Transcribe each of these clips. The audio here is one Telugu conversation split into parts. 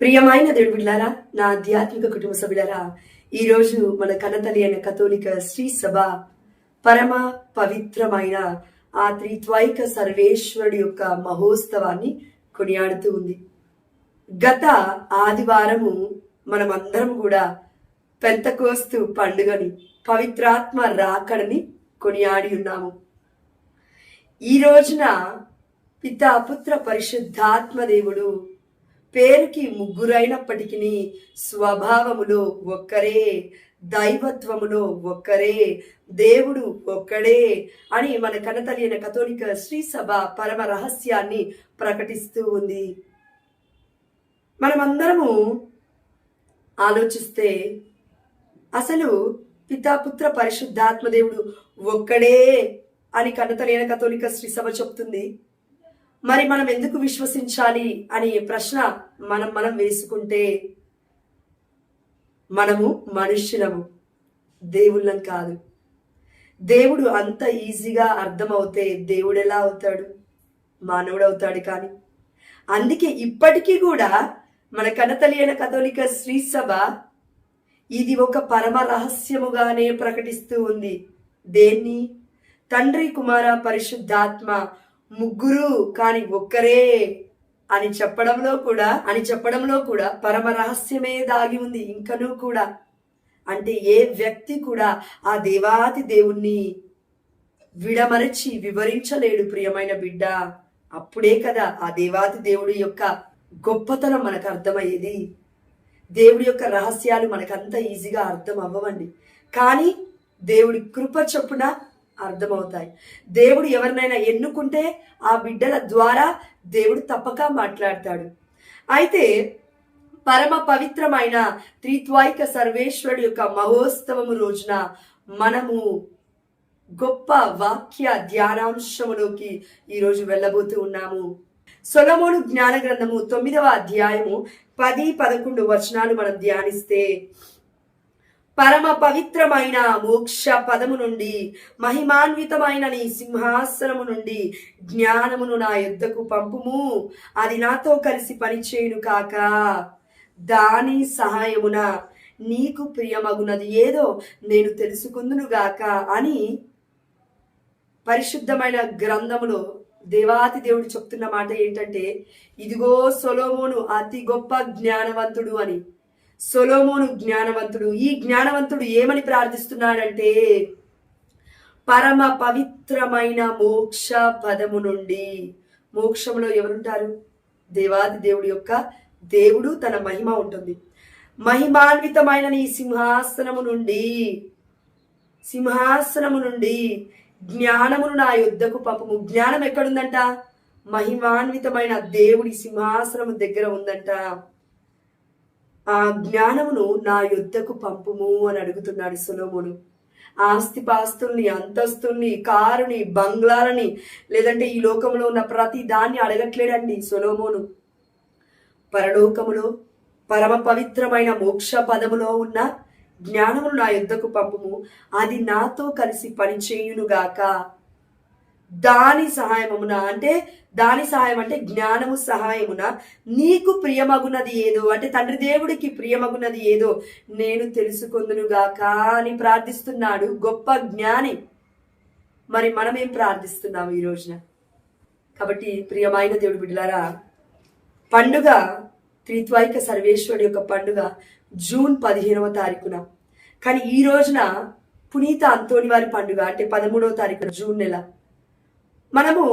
ప్రియమైన దేవుడి బిడ్డలారా, నా ఆధ్యాత్మిక కుటుంబ సభ్యులారా, ఈరోజు మన కన్నతల్లి అయిన కథోలిక శ్రీ సభ పరమ పవిత్రమైన ఆ త్రిత్వైక సర్వేశ్వరుడి యొక్క మహోత్సవాన్ని కొనియాడుతూ ఉంది. గత ఆదివారము మనమందరం కూడా పెంతకోస్తు పండుగని, పవిత్రాత్మ రాకడని కొనియాడి ఉన్నాము. ఈ రోజున పితా పుత్ర పరిశుద్ధాత్మ దేవుడు పేరుకి ముగ్గురైనప్పటికీ స్వభావములో ఒక్కరే, దైవత్వములో ఒక్కరే, దేవుడు ఒక్కడే అని మన కన్నతల్లి అయిన కథోలిక శ్రీ సభ పరమ రహస్యాన్ని ప్రకటిస్తూ ఉంది. మనమందరము ఆలోచిస్తే అసలు పితాపుత్ర పరిశుద్ధాత్మ దేవుడు ఒక్కడే అని కన్నతల్లి అయిన కథోలిక శ్రీ సభ చెప్తుంది. మరి మనం ఎందుకు విశ్వసించాలి అనే ప్రశ్న మనం వేసుకుంటే, మనము మనుష్యులము, దేవుళ్ళం కాదు. దేవుడు అంత ఈజీగా అర్థమవుతే దేవుడు ఎలా అవుతాడు? మానవుడు అవుతాడు. కానీ అందుకే ఇప్పటికీ కూడా మన కన్నతల్లి అయిన కథోలిక శ్రీ సభ ఇది ఒక పరమ రహస్యముగానే ప్రకటిస్తూ ఉంది. దేన్ని? తండ్రి, కుమార, పరిశుద్ధాత్మ ముగ్గురు కానీ ఒక్కరే అని చెప్పడంలో కూడా పరమ రహస్యమే దాగి ఉంది. ఇంకనూ కూడా అంటే ఏ వ్యక్తి కూడా ఆ దేవాతి దేవుణ్ణి విడమరచి వివరించలేడు. ప్రియమైన బిడ్డ, అప్పుడే కదా ఆ దేవాతి దేవుడి యొక్క గొప్పతనం మనకు అర్థమయ్యేది. దేవుడి యొక్క రహస్యాలు మనకంత ఈజీగా అర్థం అవ్వవండి, కానీ దేవుడి కృప చొప్పున అర్థమవుతాయి. దేవుడు ఎవరినైనా ఎన్నుకుంటే ఆ బిడ్డల ద్వారా దేవుడు తప్పక మాట్లాడతాడు. అయితే పరమ పవిత్రమైన త్రిత్వైక సర్వేశ్వరుడు యొక్క మహోత్సవము రోజున మనము గొప్ప వాక్య ధ్యానాంశములోకి ఈరోజు వెళ్ళబోతూ ఉన్నాము. సొలొమోను జ్ఞాన గ్రంథము 9వ అధ్యాయము 10-11 వచనాలు మనం ధ్యానిస్తే, పరమ పవిత్రమైన మోక్ష పదము నుండి, మహిమాన్వితమైన నీ సింహాసనము నుండి జ్ఞానమును నా యొద్దకు పంపుము, అది నాతో కలిసి పనిచేయును కాక, దాని సహాయమున నీకు ప్రియమగునది ఏదో నేను తెలుసుకుందును గాక అని పరిశుద్ధమైన గ్రంథములో దేవాతి దేవుడు చెప్తున్న మాట ఏంటంటే, ఇదిగో సొలొమోను అతి గొప్ప జ్ఞానవంతుడు అని. సొలొమోను జ్ఞానవంతుడు. ఈ జ్ఞానవంతుడు ఏమని ప్రార్థిస్తున్నాడంటే, పరమ పవిత్రమైన మోక్ష పదము నుండి. మోక్షంలో ఎవరుంటారు? దేవాది దేవుడి యొక్క దేవుడు, తన మహిమ ఉంటుంది. మహిమాన్వితమైన నీ సింహాసనము నుండి జ్ఞానమును నా యొద్దకు పంపము. జ్ఞానం ఎక్కడుందంట? మహిమాన్వితమైన దేవుడి సింహాసనము దగ్గర ఉందంట. ఆ జ్ఞానమును నా యొద్దకు పంపుము అని అడుగుతున్నాడు సొలొమోను. ఆస్తిపాస్తుల్ని, అంతస్తుల్ని, కారుని, బంగ్లాలని, లేదంటే ఈ లోకంలో ఉన్న ప్రతి దాన్ని అడగట్లేడండి సొలొమోను. పరలోకములో పరమ పవిత్రమైన మోక్ష పదములో ఉన్న జ్ఞానమును నా యొద్దకు పంపుము, అది నాతో కలిసి పనిచేయునుగాక, దాని సహాయమున అంటే జ్ఞానము సహాయమున నీకు ప్రియమగునది ఏదో అంటే తండ్రి దేవుడికి ప్రియమగునది ఏదో నేను తెలుసుకొందునుగాక అని ప్రార్థిస్తున్నాడు గొప్ప జ్ఞాని. మరి మనం ఏం ప్రార్థిస్తున్నాము ఈ రోజున? కాబట్టి ప్రియమైన దేవుడి బిడ్డలారా, పండుగ త్రిత్వైక సర్వేశ్వరుడి యొక్క పండుగ జూన్ 15వ తారీఖున. కానీ ఈ రోజున పునీత అంతోని వారి పండుగ అంటే 13వ తారీఖున జూన్ నెల. మనము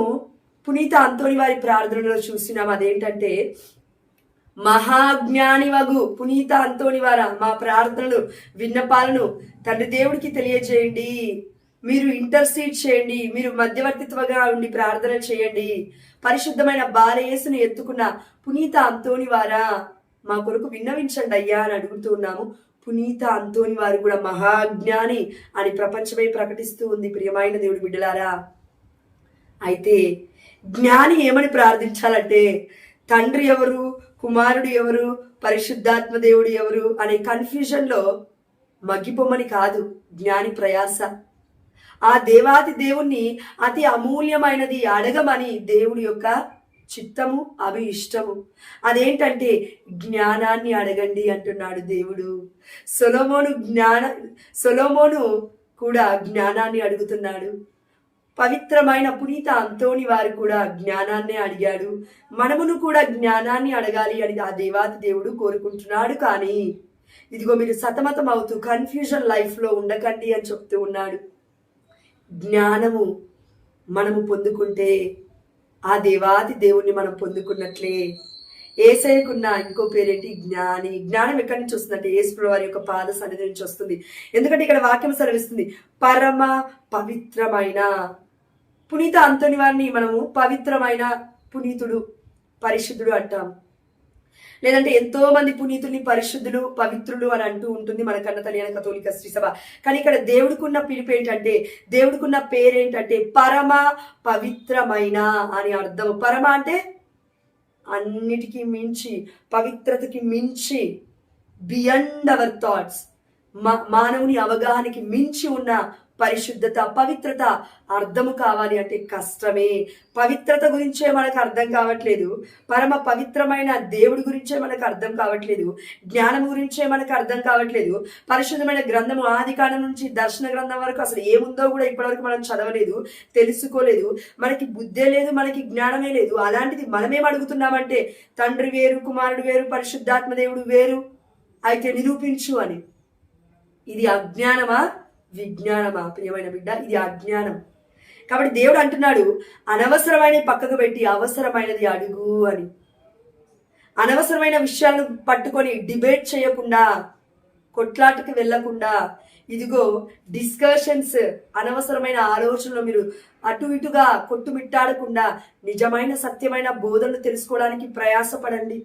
పునీత అంతోని వారి ప్రార్థనలో చూసినాం. అదేంటంటే, మహాజ్ఞాని వగు పునీత అంతోని వార, మా ప్రార్థనలు, విన్నపాలను తండ్రి దేవుడికి తెలియజేయండి, మీరు ఇంటర్సీడ్ చేయండి, మీరు మధ్యవర్తిత్వంగా ఉండి ప్రార్థన చేయండి. పరిశుద్ధమైన బాలయేసును ఎత్తుకున్న పునీత అంతోని వారా, మా కొరకు విన్నవించండి అయ్యా అని అడుగుతూ ఉన్నాము. పునీత అంతోని వారు కూడా మహాజ్ఞాని అని ప్రపంచమే ప్రకటిస్తూ ఉంది. ప్రియమైన దేవుడి బిడ్డలారా, అయితే జ్ఞాని ఏమని ప్రార్థించాలంటే, తండ్రి ఎవరు, కుమారుడు ఎవరు, పరిశుద్ధాత్మ దేవుడు ఎవరు అనే కన్ఫ్యూజన్లో మగ్గిపోమని కాదు జ్ఞాని ప్రయాస. ఆ దేవాతి దేవుణ్ణి అతి అమూల్యమైనది అడగమని దేవుడి యొక్క చిత్తము, అవి ఇష్టము. అదేంటంటే జ్ఞానాన్ని అడగండి అంటున్నాడు దేవుడు. సొలొమోను కూడా జ్ఞానాన్ని అడుగుతున్నాడు. పవిత్రమైన పునీత అంతోని వారు కూడా జ్ఞానాన్నే అడిగాడు. మనమును కూడా జ్ఞానాన్ని అడగాలి అని ఆ దేవాతి దేవుడు కోరుకుంటున్నాడు. కానీ ఇదిగో మీరు సతమతం అవుతూ కన్ఫ్యూజన్ లైఫ్లో ఉండకండి అని చెప్తూ ఉన్నాడు. జ్ఞానము మనము పొందుకుంటే ఆ దేవాది దేవుణ్ణి మనం పొందుకున్నట్లే. ఏసయ్యకున్న ఇంకో పేరేంటి? జ్ఞాని. జ్ఞానం ఎక్కడి నుంచి వస్తుందంటే యేసు వారి యొక్క పాద సన్నిధి నుంచి వస్తుంది. ఎందుకంటే ఇక్కడ వాక్యం సెలవిస్తుంది, పరమ పవిత్రమైన పునీత అంతోని వారిని మనము పవిత్రమైన పునీతుడు, పరిశుద్ధుడు అంటాం. లేదంటే ఎంతో మంది పునీతుల్ని పరిశుద్ధులు, పవిత్రులు అని అంటూ ఉంటుంది మన కన్న తల్లి కథోలిక శ్రీ సభ. కానీ ఇక్కడ దేవుడికున్న పిలుపు ఏంటంటే, దేవుడికున్న పేరేంటంటే పరమ పవిత్రమైన అని అర్థం. పరమ అంటే అన్నిటికీ మించి, పవిత్రతకి మించి, బియాండ్ అవర్ థాట్స్, మానవుని అవగాహనకి మించి ఉన్న పరిశుద్ధత, పవిత్రత అర్థము కావాలి అంటే కష్టమే. పవిత్రత గురించే మనకు అర్థం కావట్లేదు, పరమ పవిత్రమైన దేవుడి గురించే మనకు అర్థం కావట్లేదు, జ్ఞానం గురించే మనకు అర్థం కావట్లేదు. పరిశుద్ధమైన గ్రంథము ఆదికాండం నుంచి దర్శన గ్రంథం వరకు అసలు ఏముందో కూడా ఇప్పటివరకు మనం చదవలేదు, తెలుసుకోలేదు. మనకి బుద్ధే లేదు, మనకి జ్ఞానమే లేదు. అలాంటిది మనమేం అడుగుతున్నామంటే తండ్రి వేరు, కుమారుడు వేరు, పరిశుద్ధాత్మ దేవుడు వేరు అయితే నిరూపించు అని. ఇది అజ్ఞానమా విజ్ఞానమా? ప్రియమైన బిడ్డ, ఇది అజ్ఞానం. కాబట్టి దేవుడు అంటున్నాడు, అనవసరమైన పక్కకు పెట్టి అవసరమైనది అడుగు అని. అనవసరమైన విషయాలను పట్టుకొని డిబేట్ చేయకుండా, కొట్లాటకు వెళ్లకుండా, ఇదిగో డిస్కషన్స్, అనవసరమైన ఆలోచనలు మీరు అటు ఇటుగా కొట్టుమిట్టాడకుండా నిజమైన సత్యమైన బోధనలు తెలుసుకోవడానికి ప్రయాసపడండి,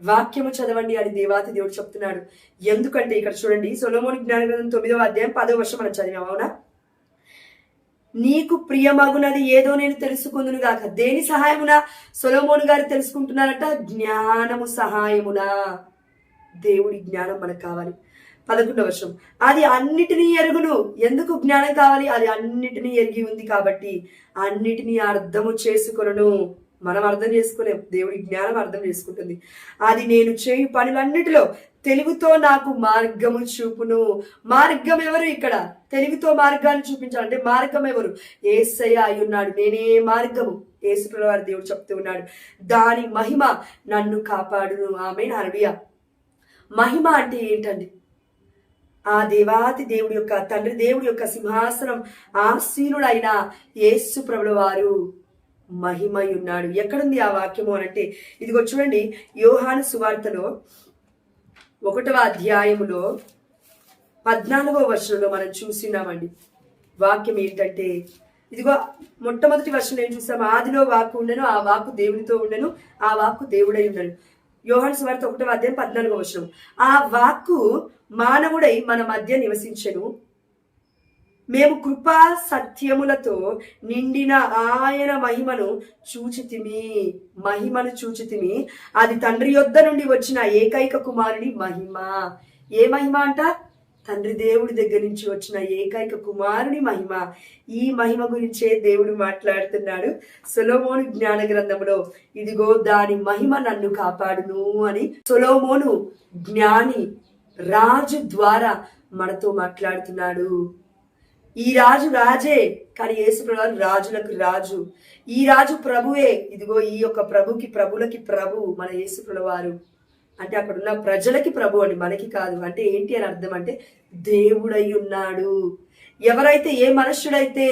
వాక్యము చదవండి అని దేవాతి దేవుడు చెప్తున్నాడు. ఎందుకంటే ఇక్కడ చూడండి, సొలొమోను జ్ఞాన గ్రంథం 9వ అధ్యాయం 10వ వచనం మనం చదివాం, అవునా? నీకు ప్రియమగునది ఏదో నేను తెలుసుకుందును గాక. దేని సహాయమున సొలొమోను గారు తెలుసుకుంటున్నారంట? జ్ఞానము సహాయమునా. దేవుడి జ్ఞానం మనకు కావాలి. 11వ వచనం, అది అన్నిటినీ ఎరుగును. ఎందుకు జ్ఞానం కావాలి? అది అన్నిటినీ ఎరిగి ఉంది కాబట్టి అన్నిటినీ అర్థము చేసుకొనును. మనం అర్థం చేసుకోలేం, దేవుడి జ్ఞానం అర్థం చేసుకుంటుంది. అది నేను చేయు పనులన్నిటిలో తెలుగుతో నాకు మార్గము చూపును. మార్గం ఎవరు? ఇక్కడ తెలుగుతో మార్గాన్ని చూపించాలంటే మార్గం ఎవరు? యేసయ్య అయి ఉన్నాడు. నేనే మార్గము. యేసుప్రభువు వారి దేవుడు చెప్తూ ఉన్నాడు, దాని మహిమ నన్ను కాపాడును. ఆమేన్, హల్లెలూయా. మహిమ అంటే ఏంటండి? ఆ దేవాతి దేవుడి యొక్క, తండ్రి దేవుడి యొక్క సింహాసనం ఆసీనుడైన యేసు ప్రభువు వారు మహిమై ఉన్నాడు. ఎక్కడుంది ఆ వాక్యము అనంటే, ఇదిగో చూడండి, యోహాను సువార్తలో 1వ అధ్యాయములో 14వ వచనంలో మనం చూసినామండి. వాక్యం ఏంటంటే, ఇదిగో మొట్టమొదటి వచనం ఏం చూసాము? ఆదిలో వాక్కు ఉండెను, ఆ వాక్కు దేవునితో ఉండెను, ఆ వాక్కు దేవుడై ఉండెను. యోహాను సువార్త 1వ అధ్యాయం 14వ వచనం. ఆ వాక్కు మానవుడై మన మధ్య నివసించెను, మేము కృపా సత్యములతో నిండిన ఆయన మహిమను చూచితిమి. అది తండ్రి యొద్ద నుండి వచ్చిన ఏకైక కుమారుని మహిమ. ఏ మహిమ అంట? తండ్రి దేవుడి దగ్గర నుంచి వచ్చిన ఏకైక కుమారుని మహిమ. ఈ మహిమ గురించే దేవుడు మాట్లాడుతున్నాడు సొలొమోను జ్ఞాన గ్రంథంలో. ఇదిగో దాని మహిమ నన్ను కాపాడును అని సొలొమోను జ్ఞాని రాజు ద్వారా మనతో మాట్లాడుతున్నాడు. ఈ రాజు రాజే, కానీ యేసుప్రభువు రాజులకు రాజు. ఈ రాజు ప్రభువే. ఇదిగో ఈ యొక్క ప్రభులకి ప్రభు మన యేసుప్రభువు వారు. అంటే అక్కడ ఉన్న ప్రజలకి ప్రభు అండి, మనకి కాదు. అంటే ఏంటి అని అర్థం అంటే దేవుడై ఉన్నాడు. ఎవరైతే, ఏ మనుష్యుడైతే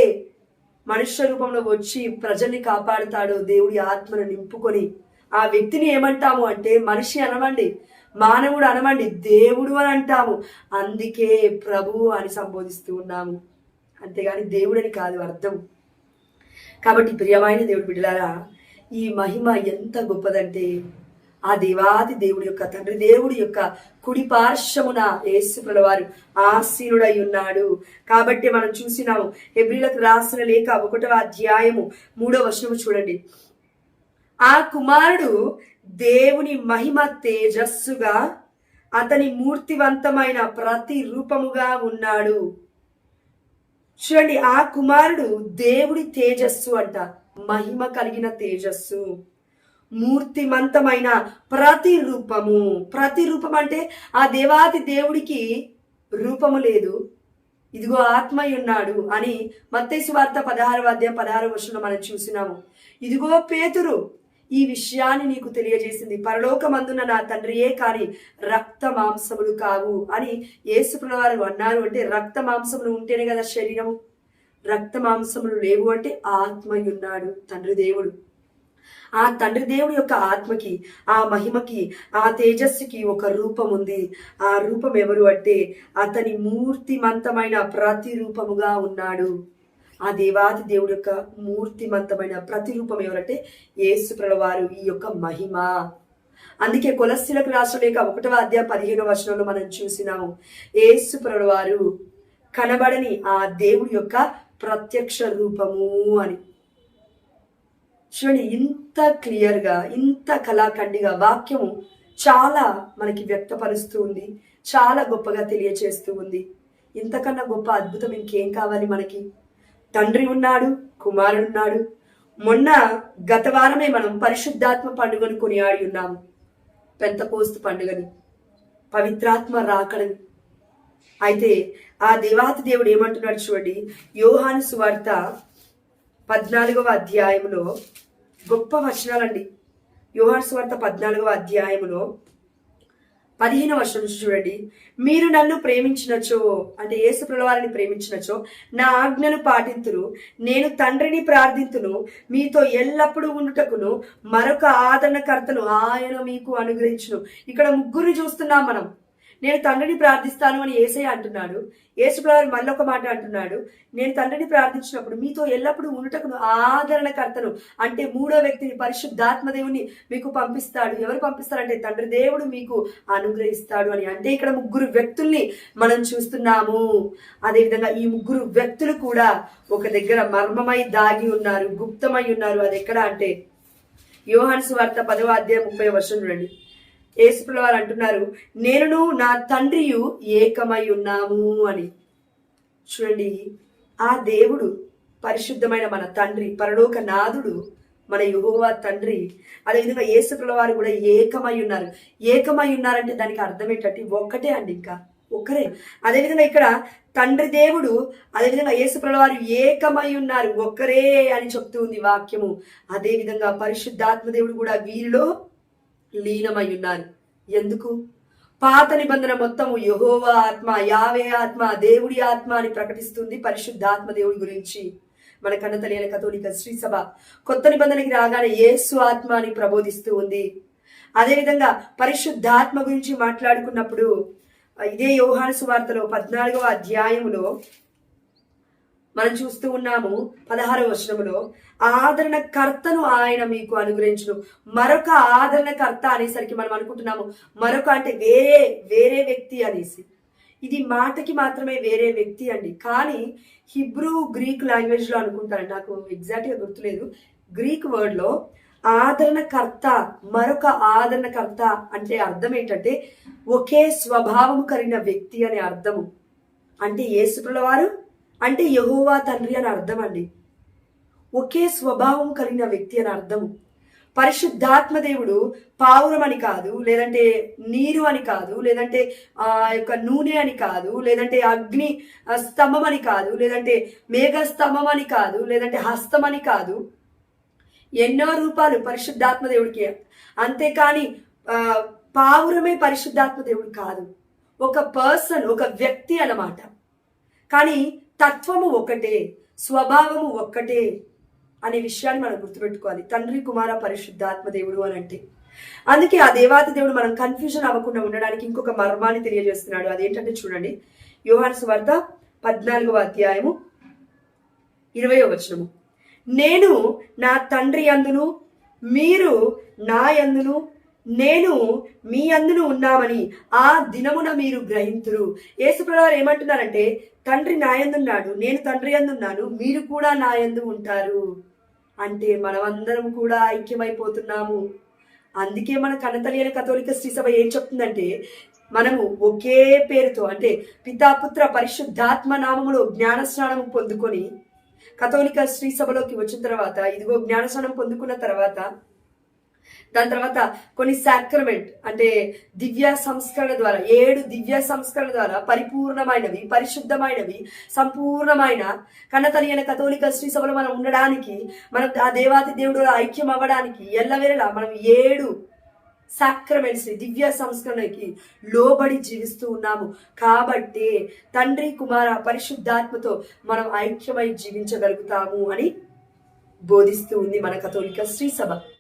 మనుష్య రూపంలో వచ్చి ప్రజల్ని కాపాడుతాడో, దేవుడి ఆత్మను నింపుకొని, ఆ వ్యక్తిని ఏమంటాము అంటే మనిషి అనమండి, మానవుడు అనమండి, దేవుడు అని అంటాము. అందుకే ప్రభు అని సంబోధిస్తూ ఉన్నాము, అంతేగాని దేవుడని కాదు అర్థం. కాబట్టి ప్రియమైన దేవుడి బిడ్డలారా, ఈ మహిమ ఎంత గొప్పదంటే ఆ దేవాది దేవుడి యొక్క, తండ్రి దేవుడి యొక్క కుడి పార్శ్వమున యేసుప్రభువు వారు ఆసీనుడై ఉన్నాడు. కాబట్టి మనం చూసినాము హెబ్రీలకు రాసిన లేఖ 1వ అధ్యాయము 3వ వచనము చూడండి. ఆ కుమారుడు దేవుని మహిమ తేజస్సుగా అతని మూర్తివంతమైన ప్రతి రూపముగా ఉన్నాడు. చూడండి, ఆ కుమారుడు దేవుడి తేజస్సు అంట, మహిమ కలిగిన తేజస్సు. మూర్తిమంతమైన ప్రతిరూపము. ప్రతిరూపం అంటే ఆ దేవాది దేవుడికి రూపము లేదు, ఇదిగో ఆత్మై ఉన్నాడు అని మత్తయి సువార్త 16వ అధ్యాయం 16వ వచనంలో మనం చూసినాము. ఇదిగో పేతురు ఈ విషయాన్ని నీకు తెలియజేసింది, పరలోకమందున్న నా తండ్రియే కాని రక్త మాంసములు కావు అని యేసుప్రభువు వారు అన్నారు. అంటే రక్త మాంసములు ఉంటేనే కదా శరీరము, రక్త మాంసములు లేవు అంటే ఆత్మై ఉన్నాడు తండ్రి దేవుడు. ఆ తండ్రి దేవుడి యొక్క ఆత్మకి, ఆ మహిమకి, ఆ తేజస్సుకి ఒక రూపం ఉంది. ఆ రూపం ఎవరు అంటే అతని మూర్తిమంతమైన ప్రతిరూపముగా ఉన్నాడు. ఆ దేవాది దేవుడి యొక్క మూర్తిమంతమైన ప్రతిరూపం ఎవరంటే యేసు ప్రభువు వారు, ఈ యొక్క మహిమ. అందుకే కొలస్సీలకు రాసిన లేఖ 1వ అధ్యాయం 15వ వచనంలో మనం చూసినాము, యేసు ప్రభువు వారు కనబడని ఆ దేవుడి యొక్క ప్రత్యక్ష రూపము అని. చూడండి, ఇంత క్లియర్గా, ఇంత కళాఖండిగా వాక్యము చాలా మనకి వ్యక్తపరుస్తూ ఉంది, చాలా గొప్పగా తెలియచేస్తూ ఉంది. ఇంతకన్నా గొప్ప అద్భుతం ఇంకేం కావాలి మనకి? తండ్రి ఉన్నాడు, కుమారుడు ఉన్నాడు. మొన్న గత వారమే మనం పరిశుద్ధాత్మ పండుగను కొనియాడి ఉన్నాము, పెంతకోస్తు పండుగని, పవిత్రాత్మ రాకడని. అయితే ఆ దేవాతి దేవుడు ఏమంటున్నాడు చూడండి, యోహాను సువార్త 14వ అధ్యాయంలో గొప్ప వచనాలండి. యోహాను సువార్త 14వ అధ్యాయంలో 15వ వచనం చూడండి, మీరు నన్ను ప్రేమించినచో, అంటే యేసు ప్రభువు వారిని ప్రేమించినచో నా ఆజ్ఞను పాటింతురు, నేను తండ్రిని ప్రార్థింతును, మీతో ఎల్లప్పుడూ ఉండుటకును మరొక ఆదరణకర్తను ఆయన మీకు అనుగ్రహించును. ఇక్కడ ముగ్గురు చూస్తున్నాం మనం. నేను తండ్రిని ప్రార్థిస్తాను అని యేసయ్య అంటున్నాడు. యేసు ప్రభువు మళ్ళీ ఒక మాట అంటున్నాడు, నేను తండ్రిని ప్రార్థించినప్పుడు మీతో ఎల్లప్పుడూ ఉండుటకును ఆదరణకర్తను, అంటే మూడో వ్యక్తిని పరిశుద్ధాత్మ దేవుని మీకు పంపిస్తాడు. ఎవరు పంపిస్తారంటే తండ్రి దేవుడు మీకు అనుగ్రహిస్తాడు అని. అంటే ఇక్కడ ముగ్గురు వ్యక్తుల్ని మనం చూస్తున్నాము. అదేవిధంగా ఈ ముగ్గురు వ్యక్తులు కూడా ఒక దగ్గర మర్మమై దాగి ఉన్నారు, గుప్తమై ఉన్నారు. అది ఎక్కడ అంటే యోహాను సువార్త 10వ అధ్యాయం 30వ వచనం చూడండి. యేసు ప్రభువు వారు అంటున్నారు, నేనును నా తండ్రియు ఏకమై ఉన్నాము అని. చూడండి, ఆ దేవుడు పరిశుద్ధమైన మన తండ్రి, పరలోక నాథుడు, మన యెహోవా తండ్రి, అదేవిధంగా యేసు ప్రభువు వారు కూడా ఏకమై ఉన్నారు. ఏకమై ఉన్నారంటే దానికి అర్థం ఏంటంటే ఒక్కటే అండి, ఇంకా ఒక్కరే. అదేవిధంగా ఇక్కడ తండ్రి దేవుడు, అదేవిధంగా యేసు ప్రభువు వారు ఏకమై ఉన్నారు, ఒక్కరే అని చెప్తూ ఉంది వాక్యము. అదేవిధంగా పరిశుద్ధాత్మ దేవుడు కూడా వీరిలో లీనమై ఉన్నారు. ఎందుకు? పాత నిబంధన మొత్తము యెహోవా ఆత్మ, యావే ఆత్మ, దేవుడి ఆత్మ అని ప్రకటిస్తుంది పరిశుద్ధాత్మ దేవుడి గురించి. మన కన్న తెలియని కథోలిక శ్రీ సభ కొత్త నిబంధనకి రాగానే యేసు ఆత్మ అని ప్రబోధిస్తూ ఉంది. అదేవిధంగా పరిశుద్ధాత్మ గురించి మాట్లాడుకున్నప్పుడు ఇదే యోహాను సువార్తలో 14వ అధ్యాయములో మనం చూస్తూ ఉన్నాము 16వ వచనములో, ఆదరణకర్తను ఆయన మీకు అనుగ్రహించును. మరొక ఆదరణకర్త అనేసరికి మనం అనుకుంటున్నాము మరొక అంటే వేరే వ్యక్తి అనేసి. ఇది మాటకి మాత్రమే వేరే వ్యక్తి అండి, కానీ హిబ్రూ గ్రీక్ లాంగ్వేజ్ లో అనుకుంటాను, నాకు ఎగ్జాక్ట్ గా గుర్తులేదు. గ్రీక్ వర్డ్ లో ఆదరణకర్త, మరొక ఆదరణకర్త అంటే అర్థం ఏంటంటే ఒకే స్వభావం కలిగిన వ్యక్తి అనే అర్థము. అంటే యేసు ప్రభువు వారు అంటే యెహోవా తండ్రి అని అర్థం అండి, ఒకే స్వభావం కలిగిన వ్యక్తి అని అర్థము. పరిశుద్ధాత్మ దేవుడు పావురం అని కాదు, లేదంటే నీరు అని కాదు, లేదంటే యొక్క నూనె అని కాదు, లేదంటే అగ్ని స్తంభం అని కాదు, లేదంటే మేఘ స్తంభం అని కాదు, లేదంటే హస్తం అని కాదు. ఎన్నో రూపాలు పరిశుద్ధాత్మ దేవుడికి. అంతేకాని పావురమే పరిశుద్ధాత్మ దేవుడు కాదు, ఒక పర్సన్, ఒక వ్యక్తి అన్నమాట. కానీ తత్వము ఒకటే, స్వభావము ఒక్కటే అనే విషయాన్ని మనం గుర్తుపెట్టుకోవాలి. తండ్రి, కుమార, పరిశుద్ధాత్మ దేవుడు అని అంటే. అందుకే ఆ దేవాతి దేవుడు మనం కన్ఫ్యూజన్ అవ్వకుండా ఉండడానికి ఇంకొక మర్మాన్ని తెలియజేస్తున్నాడు. అదేంటంటే చూడండి, యోహాను సువార్త 14వ అధ్యాయము 20వ వచనము, నేను నా తండ్రి యందును మీరు నా యందును నేను మీ అందును ఉన్నామని ఆ దినమున మీరు గ్రహింతురు. యేసు ప్రభువు ఏమంటున్నారంటే తండ్రి నా యందున్నాడు, నేను తండ్రి యందున్నాను, మీరు కూడా నా యందు ఉంటారు. అంటే మనమందరం కూడా ఐక్యమైపోతున్నాము. అందుకే మన కన్నతలియని కథోలిక శ్రీ సభ ఏం చెప్తుందంటే మనము ఒకే పేరుతో, అంటే పితాపుత్ర పరిశుద్ధాత్మ నామములో జ్ఞానస్నానం పొందుకొని కథోలిక శ్రీ సభలోకి వచ్చిన తర్వాత, ఇదిగో జ్ఞానస్నానం పొందుకున్న తర్వాత దాని తర్వాత కొన్ని సాక్రమెంట్ అంటే దివ్య సంస్కరణ ద్వారా 7 దివ్య సంస్కరణ ద్వారా పరిపూర్ణమైనవి, పరిశుద్ధమైనవి, సంపూర్ణమైన కన్నతల్లి అయిన కథోలిక శ్రీ సభలో మనం ఉండడానికి, మనం ఆ దేవాతి దేవుడు ఐక్యం అవ్వడానికి ఎల్లవేళలా మనం 7 సాక్రమెంట్స్ దివ్య సంస్కరణకి లోబడి జీవిస్తూ ఉన్నాము. కాబట్టి తండ్రి కుమార పరిశుద్ధాత్మతో మనం ఐక్యమై జీవించగలుగుతాము అని బోధిస్తూ ఉంది మన కథోలిక శ్రీ సభ.